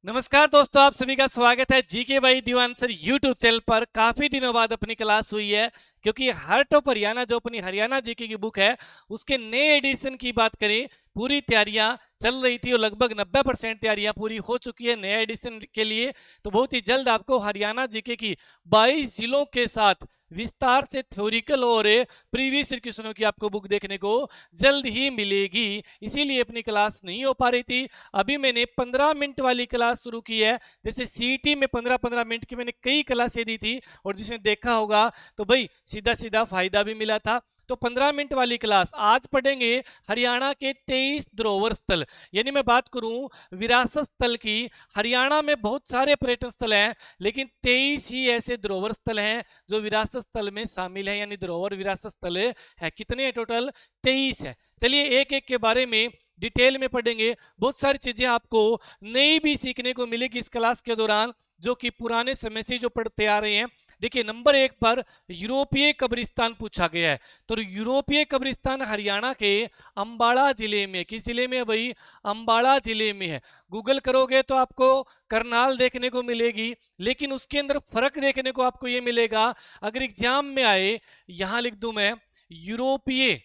नमस्कार दोस्तों, आप सभी का स्वागत है GK by Diwan sir YouTube channel पर। काफी दिनों बाद अपनी क्लास हुई है क्योंकि हार्ट ऑफ हरियाणा जो अपनी हरियाणा जीके की बुक है उसके नए एडिशन की बात करें, पूरी तैयारियां चल रही थी और लगभग 90% तैयारियां पूरी हो चुकी है नए एडिशन के लिए। तो बहुत ही जल्द आपको हरियाणा जीके की 22 जिलों के साथ विस्तार से थ्योरिकल और प्रीवियस क्वेश्चनों की आपको बुक देखने को जल्द ही मिलेगी। इसीलिए अपनी क्लास नहीं हो पा रही थी। अभी मैंने 15 मिनट वाली क्लास शुरू की है। जैसे सीटी में 15-15 मिनट की मैंने कई क्लासें दी थी और जिसने देखा होगा तो भाई सीधा सीधा फायदा भी मिला था। तो 15 मिनट वाली क्लास आज पढ़ेंगे हरियाणा के 23 धरोहर स्थल। यानी मैं बात करूं विरासत स्थल की, हरियाणा में बहुत सारे पर्यटन स्थल हैं लेकिन 23 ही ऐसे धरोहर स्थल हैं जो विरासत स्थल में शामिल है। यानी धरोहर विरासत स्थल है कितने टोटल? 23 है। चलिए एक एक के बारे में डिटेल में पढ़ेंगे। बहुत सारी चीजें आपको नई भी सीखने को मिलेगी इस क्लास के दौरान जो कि पुराने समय से जो पढ़ते आ रहे हैं। देखिए नंबर 1 पर यूरोपीय कब्रिस्तान पूछा गया है। तो यूरोपीय कब्रिस्तान हरियाणा के अंबाला जिले में, किस जिले में है भाई? अंबाला जिले में है। गूगल करोगे तो आपको करनाल देखने को मिलेगी, लेकिन उसके अंदर फर्क देखने को आपको यह मिलेगा। अगर एग्जाम में आए, यहां लिख दूं मैं यूरोपीय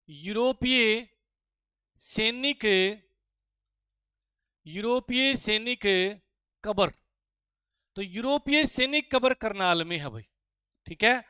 यूरोपीय सैनिक यूरोपीय सैनिक कब्र, तो यूरोपीय सैनिक कब्र करनाल में है भाई। ठीक है।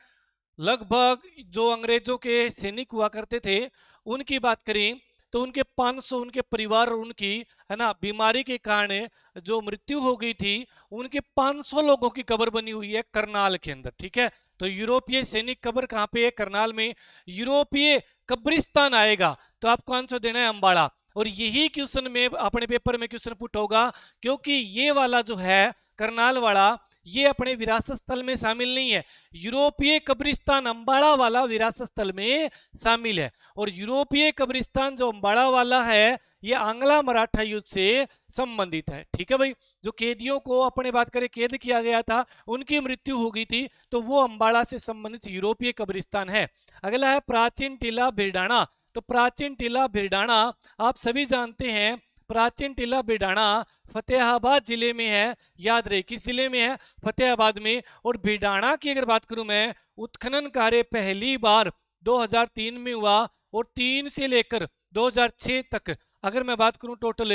लगभग जो अंग्रेजों के सैनिक हुआ करते थे उनकी बात करें तो उनके 500 उनके परिवार और उनकी है ना बीमारी के कारण जो मृत्यु हो गई थी, उनके 500 लोगों की कब्र बनी हुई है करनाल के अंदर। ठीक है। तो यूरोपीय सैनिक कब्र कहां पे है? करनाल में। यूरोपीय कब्रिस्तान आएगा तो आपको आंसर देना है अंबाला। और यही क्वेश्चन में अपने पेपर में क्वेश्चन पुट होगा क्योंकि ये वाला जो है करनाल वाला ये अपने विरासत स्थल में शामिल नहीं है। यूरोपीय कब्रिस्तान अंबाला वाला विरासत स्थल में शामिल है। और यूरोपीय कब्रिस्तान जो अंबाला वाला है ये आंग्ला मराठा युद्ध से संबंधित है। ठीक है भाई। जो कैदियों को अपने बात करें कैद किया गया था, उनकी मृत्यु हो गई थी, तो वो अंबाला से संबंधित यूरोपीय कब्रिस्तान है। अगला है प्राचीन टीला भिरडाणा। तो प्राचीन टीला भिरडाणा आप सभी जानते हैं, प्राचीन टीला भिरडाणा फतेहाबाद जिले में है। याद रहे किस जिले में है? फतेहाबाद में। और भिरडाणा की अगर बात करूं मैं, उत्खनन कार्य पहली बार 2003 में हुआ और 3 से लेकर 2006 तक अगर मैं बात करूं टोटल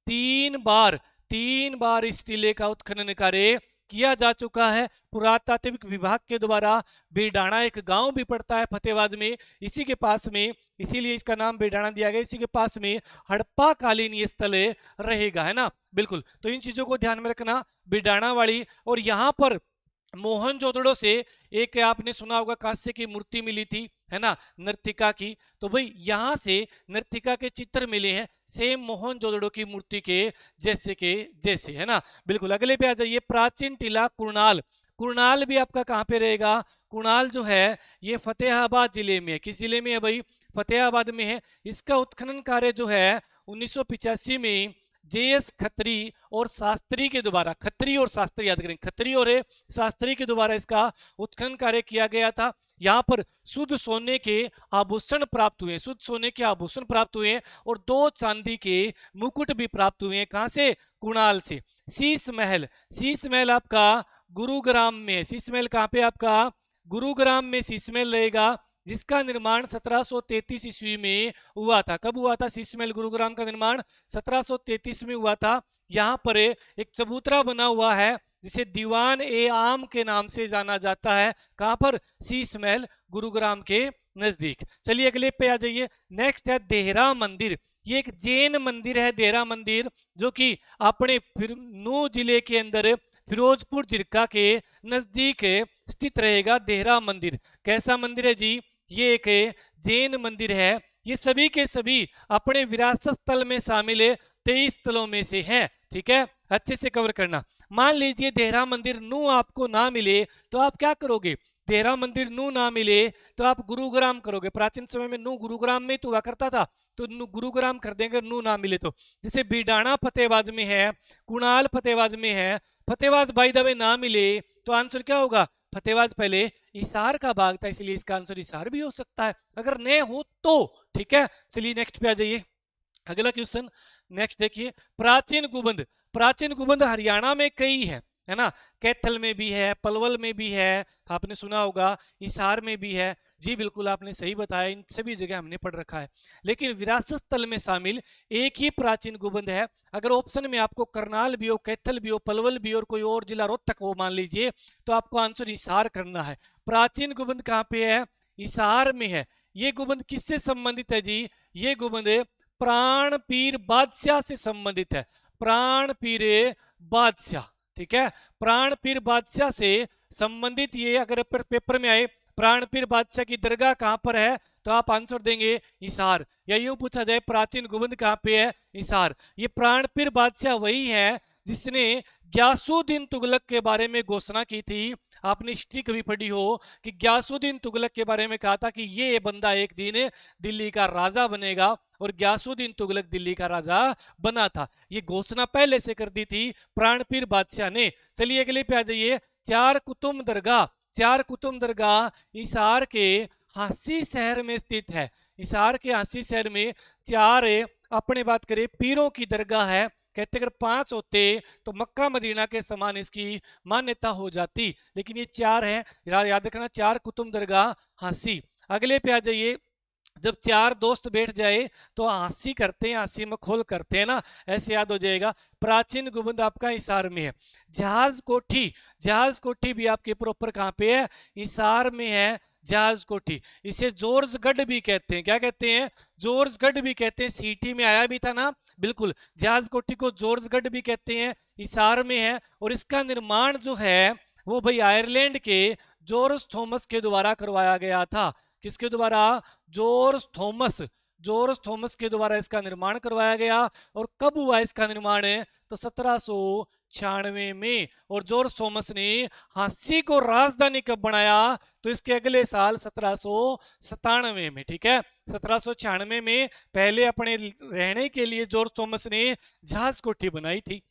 3 बार इस टीले का उत्खनन कार्य किया जा चुका है पुरातात्विक विभाग के द्वारा। भिरडाणा एक गांव भी पड़ता है फतेहाबाद में, इसी के पास में, इसीलिए इसका नाम भिरडाणा दिया गया। इसी के पास में हड़प्पा कालीन ये स्थल रहेगा, है ना। बिल्कुल। तो इन चीजों को ध्यान में रखना, भिरडाणा वाली। और यहाँ पर मोहनजोदड़ो से एक आपने सुना होगा कांस्य की मूर्ति मिली थी, है ना, नर्तिका की। तो भाई यहां से नर्तिका के चित्र मिले हैं सेम मोहनजोदड़ो की मूर्ति के जैसे, है ना। बिल्कुल। अगले पे आ जाइए, प्राचीन टीला कुरनाल। कुरनाल भी आपका कहां पे रहेगा? कुरनाल जो है ये फतेहाबाद जिले में है। किस जिले में है भाई? फतेहाबाद में है। इसका उत्खनन कार्य जो है 1985 में जेएस खत्री और शास्त्री के द्वारा, खत्री और शास्त्री याद करें, खत्री और शास्त्री के द्वारा इसका उत्खनन कार्य किया गया था। यहाँ पर शुद्ध सोने के आभूषण प्राप्त हुए, शुद्ध सोने के आभूषण प्राप्त हुए और 2 चांदी के मुकुट भी प्राप्त हुए। कहां से? कुणाल से। शीश महल, शीश महल आपका गुरुग्राम में। शीश महल कहां पे? आपका गुरुग्राम में शीश महल रहेगा, जिसका निर्माण 1733 ईस्वी में हुआ था। कब हुआ था शीश महल गुरुग्राम का निर्माण? 1733 में हुआ था। यहाँ पर एक चबूतरा बना हुआ है जिसे दीवान ए आम के नाम से जाना जाता है। कहां पर? शीश महल गुरुग्राम के नजदीक। चलिए अगले पे आ जाइए। नेक्स्ट है देहरा मंदिर। ये एक जैन मंदिर है देहरा मंदिर, जो कि अपने नू जिले के अंदर फिरोजपुर जिरका के नजदीक स्थित रहेगा देहरा मंदिर। कैसा मंदिर है जी? ये एक जैन मंदिर है। ये सभी के सभी अपने विरासत स्थल में शामिल 23 स्थलों में से हैं। ठीक है, अच्छे से कवर करना। मान लीजिए देहरा मंदिर नू आपको ना मिले तो आप क्या करोगे? देहरा मंदिर नू ना मिले तो आप गुरुग्राम करोगे। प्राचीन समय में नू गुरुग्राम में तो हुआ करता था, तो नू गुरुग्राम कर देंगे नू ना मिले तो। जैसे भिरडाणा फतेहाबाद में है, कुणाल फतेहाबाद में है। फतेहाबाद बाय द वे ना मिले तो आंसर क्या होगा? फतेहाबाद पहले हिसार का भाग था, इसलिए इसका आंसर हिसार भी हो सकता है अगर न हो तो। ठीक है, चलिए नेक्स्ट पे आ जाइए। अगला क्वेश्चन नेक्स्ट देखिए, प्राचीन गुबंद। प्राचीन गुबंद हरियाणा में कई है ना, कैथल में भी है, पलवल में भी है, आपने सुना होगा, हिसार में भी है। जी बिल्कुल आपने सही बताया, इन सभी जगह हमने पढ़ रखा है। लेकिन विरासत स्थल में शामिल एक ही प्राचीन गुबंद है। अगर ऑप्शन में आपको करनाल भी हो, कैथल भी हो, पलवल भी हो और कोई और जिला रोहतक हो मान लीजिए, तो आपको आंसर हिसार करना है। प्राचीन गुबंद कहाँ पे है? हिसार में है। ये गुबंद किससे संबंधित है जी? ये गुबंद प्राण पीर बादशाह से संबंधित है। प्राण पीर बादशाह, ठीक है, प्राण पीर बादशाह से संबंधित ये अगर पेपर में आए प्राण पीर बादशाह की दरगाह कहां पर है, तो आप आंसर देंगे हिसार। या यूं पूछा जाए प्राचीन गुबंद कहां पे है? हिसार। ये प्राण पीर बादशाह वही है जिसने ग्यासुद्दीन तुगलक के बारे में घोषणा की थी। आपने हिस्ट्री कभी पढ़ी हो कि ग्यासुद्दीन तुगलक के बारे में कहा था कि ये बंदा एक दिन दिल्ली का राजा बनेगा, और ग्यासुद्दीन तुगलक दिल्ली का राजा बना था। ये घोषणा पहले से कर दी थी प्राणपीर बादशाह ने। चलिए अगले पे आ जाइए, चार कुतुब दरगाह। चार कुतुब दरगाह हिसार के हांसी शहर में स्थित है। हिसार के हांसी शहर में चार अपने बात करें पीरों की दरगाह है। कहते अगर पांच होते तो मक्का मदीना के समान इसकी मान्यता हो जाती, लेकिन ये चार है, याद रखना, चार कुतुब दरगाह हांसी। अगले पे आ जाइए, जब चार दोस्त बैठ जाए तो हंसी करते हैं, हंसी मखौल करते हैं ना, ऐसे याद हो जाएगा। प्राचीन गुबंद आपका हिसार में है। जहाज कोठी। जहाज कोठी भी आपके प्रॉपर कहां पे है? हिसार में है जहाज कोठी। इसे जोर्जगढ़ भी कहते हैं। क्या कहते हैं? जोर्जगढ़ भी कहते हैं। सीटी में आया भी था ना, बिल्कुल, जहाज कोठी को जोर्जगढ़ भी कहते हैं, हिसार में है। और इसका निर्माण जो है वो भाई आयरलैंड के जॉर्ज थॉमस के द्वारा करवाया गया था। किसके द्वारा? George Thomas. जॉर्ज थॉमस के द्वारा इसका निर्माण करवाया गया। और कब हुआ इसका निर्माण? तो 1796 में। और जॉर्ज थॉमस ने हांसी को राजधानी कब बनाया? तो इसके अगले साल 1797 में, ठीक है, 1796 में पहले अपने रहने के लिए जॉर्ज थॉमस ने जहाज कोठी बनाई थी।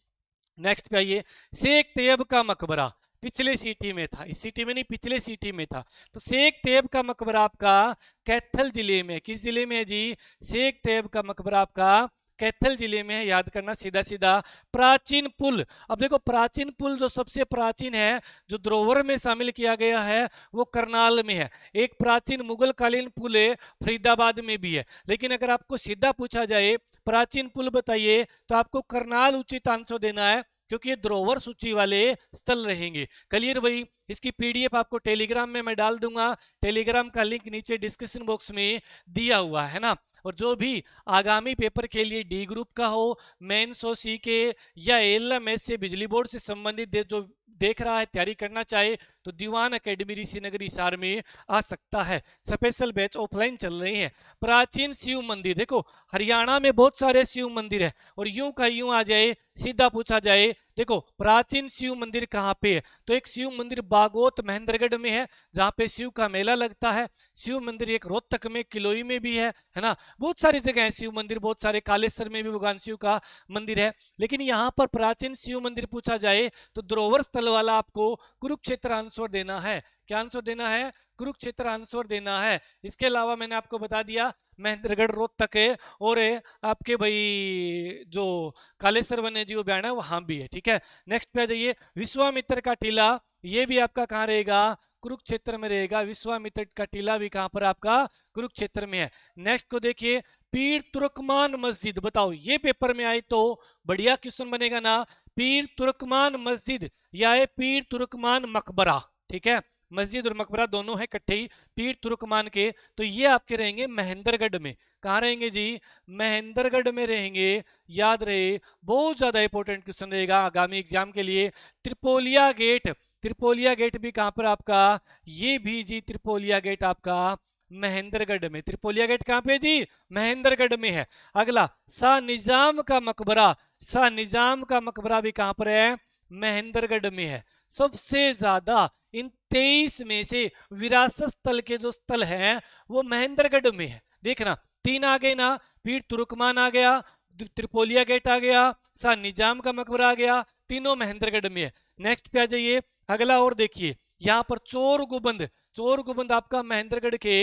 नेक्स्ट पे आइए, शेख तैयब का मकबरा। पिछले सिटी में था, इस सिटी में नहीं, पिछले सिटी में था। तो शेख तैयब का मकबरा आपका कैथल जिले में। किस जिले में है जी? शेख तैयब का मकबरा आपका कैथल जिले में है। याद करना सीधा सीधा। प्राचीन पुल। अब देखो प्राचीन पुल जो सबसे प्राचीन है, जो धरोहर में शामिल किया गया है, वो करनाल में है। एक प्राचीन मुगल कालीन पुल है फरीदाबाद में भी है। लेकिन अगर आपको सीधा पूछा जाए प्राचीन पुल बताइए, तो आपको करनाल उचित आंसर देना है, क्योंकि ये धरोहर सूची वाले स्थल रहेंगे। क्लियर भाई? इसकी पीडीएफ आपको टेलीग्राम में मैं डाल दूंगा। टेलीग्राम का लिंक नीचे डिस्क्रिप्शन बॉक्स में दिया हुआ है ना। और जो भी आगामी पेपर के लिए डी ग्रुप का हो, मेंस हो, सी के या एलएमएस से बिजली बोर्ड से संबंधित जो देख रहा है, तैयारी करना चाहे, तो दीवान एकेडमी ऋषिनगर हिसार में आ सकता है। स्पेशल बैच ऑफलाइन चल रहे हैं। प्राचीन शिव मंदिर। देखो हरियाणा में बहुत सारे शिव मंदिर है, और यूं का यूं आ जाए, सीधा पूछा जाए, देखो प्राचीन शिव मंदिर कहाँ पे है? तो एक शिव मंदिर बागोत महेंद्रगढ़ में है, जहाँ पे शिव का मेला लगता है। शिव मंदिर एक रोहतक में, किलोई में भी है ना। बहुत सारी जगह है शिव मंदिर, बहुत सारे, कालेश्वर में भी भगवान शिव का मंदिर है। लेकिन यहाँ पर प्राचीन शिव मंदिर पूछा जाए तो धरोहर स्थल वाला आपको कुरुक्षेत्र आंसर देना है। क्या आंसर देना है? कुरुक्षेत्र आंसर देना है। इसके अलावा मैंने आपको बता दिया महेंद्रगढ़ रोहतक है, और आपके भाई जो कालेश्वर वन्य जीव उद्यान है वहां भी है, ठीक है। नेक्स्ट पे आ जाइए, विश्वामित्र का टीला। ये भी आपका कहाँ रहेगा? कुरुक्षेत्र में रहेगा। विश्वामित्र का टीला भी कहां पर आपका? कुरुक्षेत्र में है। नेक्स्ट को देखिए, पीर तुर्कमान मस्जिद। बताओ ये पेपर में आई तो बढ़िया क्वेश्चन बनेगा ना। पीर तुर्कमान मस्जिद या पीर तुर्कमान मकबरा, ठीक है, मस्जिद और मकबरा दोनों है इकट्ठे ही पीर तुर्कमान के। तो ये आपके रहेंगे महेंद्रगढ़ में। कहाँ रहेंगे जी? महेंद्रगढ़ में रहेंगे। याद रहे, बहुत ज्यादा इंपॉर्टेंट क्वेश्चन रहेगा आगामी एग्जाम के लिए। त्रिपोलिया गेट। त्रिपोलिया गेट भी कहां पर आपका? ये भी जी त्रिपोलिया गेट आपका महेंद्रगढ़ में। त्रिपोलिया गेट कहां पे जी? महेंद्रगढ़ में है। अगला, शाह निजाम का मकबरा। शाह निजाम का मकबरा भी कहां पर है? महेंद्रगढ़ में है। सबसे ज्यादा इन 23 में से विरासत स्थल के जो स्थल हैं वो महेंद्रगढ़ में है। देखना, 3 आ गए ना, पीर तुर्कमान आ गया, त्रिपोलिया गेट आ गया, शाह निजाम का मकबरा आ गया, तीनों महेंद्रगढ़ में है। नेक्स्ट पे आ जाइए, अगला और देखिए, यहाँ पर चोर गुबंद आपका महेंद्रगढ़ के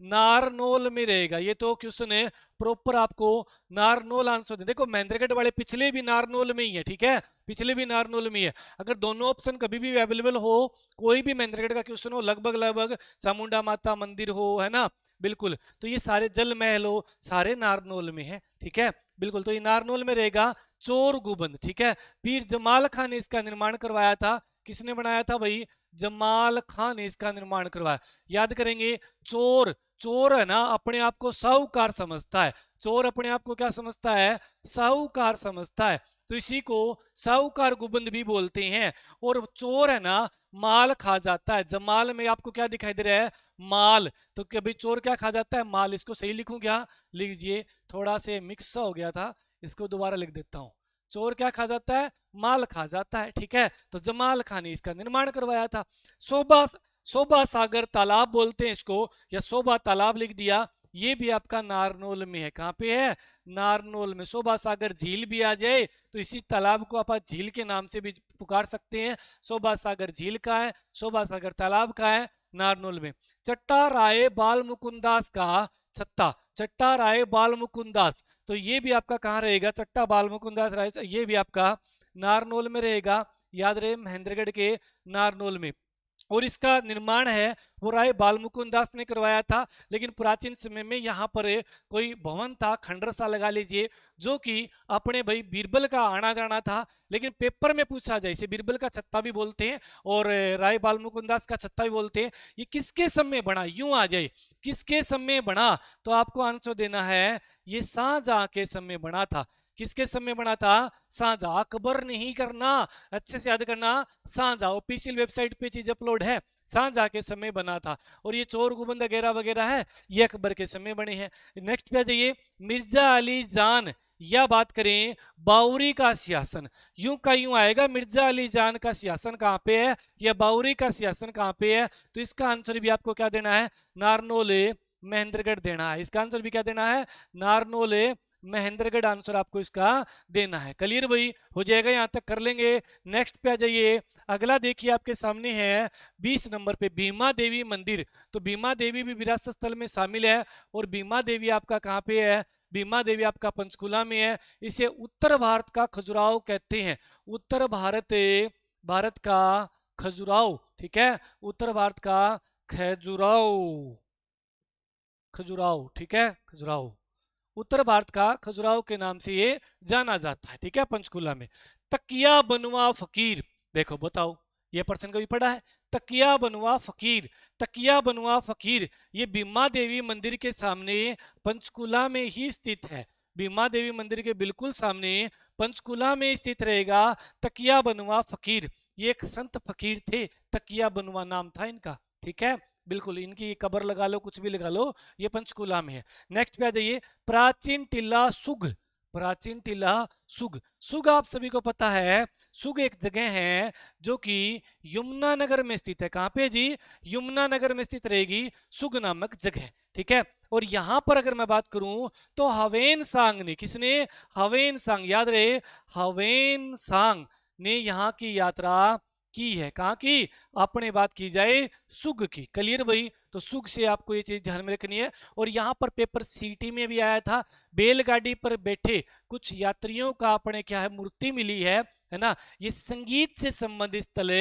नारनौल में रहेगा। ये तो क्वेश्चन है प्रॉपर आपको नारनौल आंसर दे। देखो महेंद्रगढ़ वाले पिछले भी नारनौल में ही है, ठीक है, पिछले भी नारनौल में ही है। अगर दोनों ऑप्शन कभी भी अवेलेबल हो, कोई भी महेंद्रगढ़ का क्वेश्चन हो, लगभग चामुंडा माता मंदिर हो, है ना, बिल्कुल, तो ये सारे जल महल हो, सारे नारनौल में है, ठीक है, बिल्कुल, तो ये नारनौल में रहेगा चोर गुबंद, ठीक है। पीर जमाल खान ने इसका निर्माण करवाया था। किसने बनाया था भाई? जमाल खान ने इसका निर्माण करवाया। याद करेंगे, चोर चोर है ना अपने आप को साहूकार समझता है। चोर अपने आप को क्या समझता है? साहूकार समझता है, तो इसी को साहूकार गुबंद भी बोलते हैं। और चोर है ना माल खा जाता है। जमाल में आपको क्या दिखाई दे रहा है? माल। तो कभी चोर क्या खा जाता है? माल। इसको सही लिखूं क्या? लिख लीजिए, थोड़ा से मिक्स हो गया था, इसको दोबारा लिख देता हूं। चोर क्या खा जाता है? माल खा जाता है, ठीक है। तो जमाल खान ने इसका निर्माण करवाया था। शोभा शोभा सागर तालाब बोलते हैं इसको, या शोभा तालाब लिख दिया। ये भी आपका नारनौल में है। कहां पे है? नारनौल में। शोभा सागर झील भी आ जाए तो इसी तालाब को आप झील के नाम से भी पुकार सकते हैं। शोभा सागर झील का है, शोभा सागर तालाब का है, नारनौल में। चट्टा राय बाल मुकुंदास का छत्ता, चट्टा राय बाल मुकुंदास, तो ये भी आपका कहाँ रहेगा? चट्टा बाल मुकुंदास राय, ये भी आपका नारनौल में रहेगा। याद रहे, महेंद्रगढ़ के नारनौल में। और इसका निर्माण है वो राय बाल मुकुंद दास ने करवाया था। लेकिन प्राचीन समय में यहाँ पर कोई भवन था, खंडर सा लगा लीजिए, जो कि अपने भाई बीरबल का आना जाना था। लेकिन पेपर में पूछा जाए, इसे बीरबल का छत्ता भी बोलते हैं और राय बाल मुकुंद दास का छत्ता भी बोलते हैं। ये किसके समय बना? यूं आ जाए, किसके समय बना, तो आपको आंसर देना है ये शाहजहां के समय बना था। किसके समय बना था? शाहजहां। अकबर नहीं करना, अच्छे से याद करना, शाहजहां। ऑफिशियल वेबसाइट पे चीज अपलोड है, शाहजहां के समय बना था। और ये चोर गुबंद वगैरह वगैरह है, ये अकबर के समय बने हैं। नेक्स्ट पे आ जाइए, मिर्जा अली जान, या बात करें बावरी का सिंहासन, यूं का यूं आएगा, मिर्जा अली जान का सिंहासन कहां पे है, या बावरी का सिंहासन कहां पे है, तो इसका आंसर भी आपको क्या देना है? नारनौल महेंद्रगढ़ देना है। इसका आंसर भी क्या देना है? नारनौल महेंद्रगढ़ आंसर आपको इसका देना है। क्लियर भाई? हो जाएगा, यहां तक कर लेंगे। नेक्स्ट पे आ जाइए, अगला देखिए आपके सामने है 20 नंबर पे भीमा देवी मंदिर। तो भीमा देवी भी विरासत स्थल में शामिल है। और भीमा देवी आपका कहां पे है? भीमा देवी आपका पंचकुला में है। इसे उत्तर भारत का खजुराहो कहते हैं। उत्तर भारत का खजुराहो, ठीक है, उत्तर भारत का खजुराहो, खजुराहो, ठीक है, खजुराहो, उत्तर भारत का खजुराहो के नाम से ये जाना जाता है, ठीक है, पंचकुला में। तकिया बनवा फकीर, देखो बताओ, ये प्रश्न कभी पढ़ा है? तकिया बनवा फकीर, तकिया बनवा फकीर, ये भीमा देवी मंदिर के सामने पंचकुला में ही स्थित है। भीमा देवी मंदिर के बिल्कुल सामने पंचकुला में स्थित रहेगा तकिया बनवा फकीर। ये एक संत फकीर थे, तकिया बनवा नाम था इनका, ठीक है, बिल्कुल, इनकी कब्र लगा लो, कुछ भी लगा लो, ये पंचकुला में है। नेक्स्ट पे आ जाइए, प्राचीन टिल्ला सुग, प्राचीन टिल्ला सुग। सुग आप सभी को पता है, सुग एक जगह है जो कि यमुनानगर में स्थित है। कहां पे जी? यमुनानगर में स्थित रहेगी सुग नामक जगह, ठीक है। और यहां पर अगर मैं बात करूं तो हवेन सांग ने, किसने? हवेन सांग, याद रहे, हवेन सांग ने यहां की यात्रा की है। कहां की? अपने बात की जाए सुग की। क्लियर भाई? तो सुग से आपको ये चीज ध्यान में रखनी है। और यहां पर पेपर सीटी में भी आया था, बैलगाड़ी पर बैठे कुछ यात्रियों का अपने क्या है मूर्ति मिली है ना, ये संगीत से संबंधित स्थल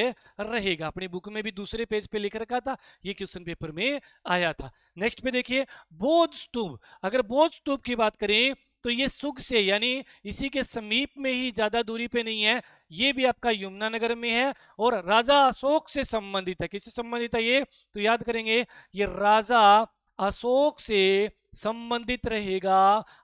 रहेगा। अपनी बुक में भी दूसरे पेज पे लिख रखा था, ये क्वेश्चन पेपर में आया था। नेक्स्ट पे देखिए, बोध स्तूप। अगर बोध स्तूप की बात करें तो ये सुग से, यानी इसी के समीप में ही, ज्यादा दूरी पे नहीं है, ये भी आपका यमुनानगर में है और राजा अशोक से संबंधित है। किससे संबंधित है ये? तो याद करेंगे, ये राजा अशोक से संबंधित रहेगा।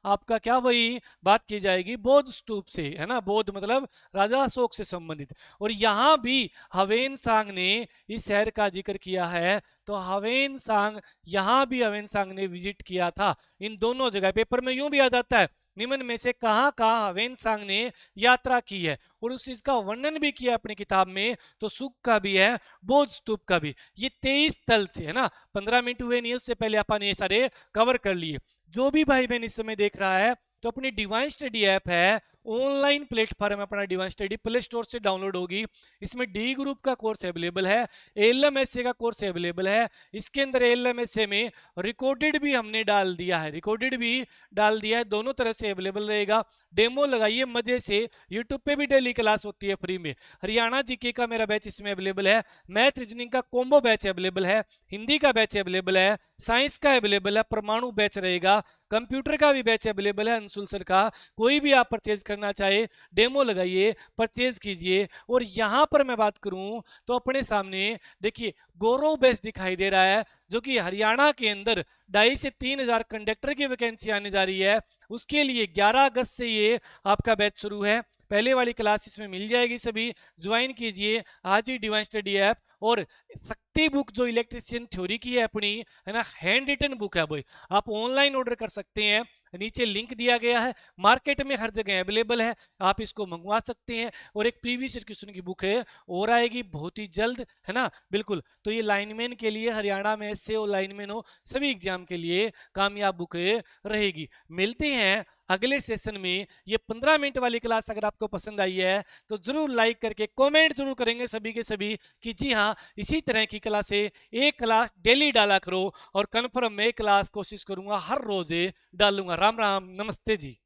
आपका क्या भाई बात की जाएगी? बौद्ध स्तूप से, है ना, बौद्ध मतलब राजा अशोक से संबंधित। और यहां भी हवेन सांग ने इस शहर का जिक्र किया है, तो हवेन सांग, यहां भी हवेन सांग ने विजिट किया था। इन दोनों जगह पेपर में यूं भी आ जाता है, निम्न में से कहां कहां हवेन सांग ने यात्रा की है, और उस चीज का वर्णन भी किया अपनी किताब में। तो सुख का भी है, बौद्ध स्तूप का भी। ये 23 स्थल से, है ना, 15 मिनट हुए नहीं, उससे पहले अपन ये सारे कवर कर लिए। जो भी भाई बहन इस समय देख रहा है, तो अपनी डिवाइन स्टडी ऐप है ऑनलाइन प्लेटफॉर्म है अपना डिवाइन स्टडी, प्ले स्टोर से डाउनलोड होगी। इसमें डी ग्रुप का कोर्स अवेलेबल है, एएलएमएसए का कोर्स अवेलेबल है। इसके अंदर एएलएमएसए में रिकॉर्डेड भी हमने डाल दिया है, रिकॉर्डेड भी डाल दिया है, दोनों तरह से अवेलेबल रहेगा। डेमो लगाइए मजे से, यूट्यूब पे भी डेली क्लास होती है फ्री में। हरियाणा जीके का मेरा बैच इसमें अवेलेबल है, मैथ रीजनिंग का कॉम्बो बैच अवेलेबल है, हिंदी का बैच अवेलेबल है, साइंस का अवेलेबल है, परमाणु बैच रहेगा, कंप्यूटर का भी बैच अवेलेबल है अंशुल सर का। कोई भी आप परचेज करना चाहे डेमो लगाइए, परचेज कीजिए। और यहां पर मैं बात करूं तो अपने सामने देखिए गौरव बैच दिखाई दे रहा है, जो कि हरियाणा के अंदर 2,500 से 3,000 कंडक्टर की वैकेंसी आने जा रही है। उसके लिए 11 अगस्त से ये आपका बैच शुरू है। पहले वाली क्लास इसमें मिल जाएगी, सभी ज्वाइन कीजिए आज ही डिवाइन स्टडी ऐप। और शक्ति बुक जो इलेक्ट्रिशियन थ्योरी की है अपनी, है ना, हैंड रिटन बुक है भाई, आप ऑनलाइन ऑर्डर कर सकते हैं, नीचे लिंक दिया गया है, मार्केट में हर जगह अवेलेबल है, आप इसको मंगवा सकते हैं। और एक प्रीवियस क्वेश्चन की बुक है और आएगी बहुत ही जल्द, है ना, बिल्कुल। तो ये लाइनमैन के लिए, हरियाणा में से हो लाइनमैन हो, सभी एग्जाम के लिए कामयाब बुक रहेगी। मिलते हैं अगले सेशन में। ये 15 मिनट वाली क्लास अगर आपको पसंद आई है तो जरूर लाइक करके कमेंट जरूर करेंगे सभी के सभी कि जी हाँ, इसी तरह की क्लासें एक क्लास डेली डाला करो। और कन्फर्म मैं क्लास कोशिश करूंगा हर रोज डालूंगा। राम राम, नमस्ते जी।